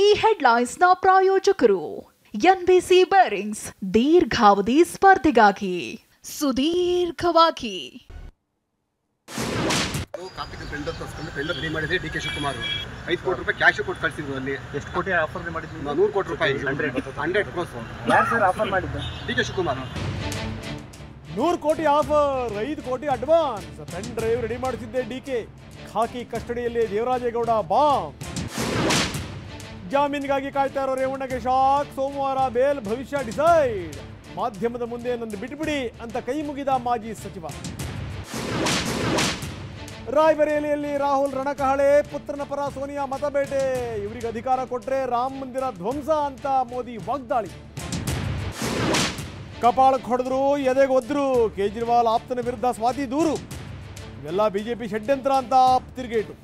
ಈ ಹೆಡ್ಲೈನ್ಸ್ನ ಪ್ರಾಯೋಜಕರು NBC bearings ದೀರ್ಘಾವಧಿ ಸ್ಪರ್ಧೆಗಾಗಿ ಸುದೀರ್ಘವಾಗಿ ಕಾರ್ತಿಕ್ ಟೆಂಡರ್ ರೆಡಿ ಮಾಡಿದ್ರೆ ಡಿ.ಕೆ. ಶಿವಕುಮಾರ್ 5 ಕೋಟಿ ರೂಪಾಯಿ ಕ್ಯಾಶ್ ಕೊಟ್ಟು ಕಳಿಸಿದ್ರು. ಅಲ್ಲಿ ಎಷ್ಟು ಕೋಟಿ ಆಫರ್ ಮಾಡಿದ್ರು? 100 ಕೋಟಿ ರೂಪಾಯಿ 100 ಕ್ರೋಸ್. ಯಾರು ಸರ್ ಆಫರ್ ಮಾಡಿದ್ದು? ಡಿ.ಕೆ. ಶಿವಕುಮಾರ್. 100 ಕೋಟಿ ಆಫರ್, 5 ಕೋಟಿ ಅಡ್ವಾನ್ಸ್. ಪೆನ್ ಡ್ರೈವ್ ರೆಡಿ ಮಾಡುತ್ತಿದ್ದೆ ಡಿ.ಕೆ. ಖಾಕಿ ಕಸ್ಟಡಿಯಲ್ಲಿ ದೇವರಾಜೇಗೌಡ ಬಾಂಬ್. ಜಾಮೀನಿಗಾಗಿ ಕಾಯ್ತಾ ಇರೋ ರೇವಣ್ಣಗೆ ಶಾಕ್. ಸೋಮವಾರ ಬೇಲ್ ಭವಿಷ್ಯ ಡಿಸೈಡ್. ಮಾಧ್ಯಮದ ಮುಂದೆ ನನ್ನ ಬಿಟ್ಬಿಡಿ ಅಂತ ಕೈ ಮುಗಿದ ಮಾಜಿ ಸಚಿವ. ರಾಯ್ಬರೇಲಿಯಲ್ಲಿ ರಾಹುಲ್ ರಣಕಹಳೆ. ಪುತ್ರನ ಪರ ಸೋನಿಯಾ ಮತಬೇಟೆ. ಇವರಿಗೆ ಅಧಿಕಾರ ಕೊಟ್ಟರೆ ರಾಮ ಮಂದಿರ ಧ್ವಂಸ ಅಂತ ಮೋದಿ ವಾಗ್ದಾಳಿ. ಕಪಾಳಕ್ಕೆ ಹೊಡೆದ್ರು, ಎದೆಗೆ ಒದ್ರು. ಕೇಜ್ರಿವಾಲ್ ಆಪ್ತನ ವಿರುದ್ಧ ಸ್ವಾತಿ ದೂರು. ಇವೆಲ್ಲ ಬಿಜೆಪಿ ಷಡ್ಯಂತ್ರ ಅಂತ ತಿರುಗೇಟು.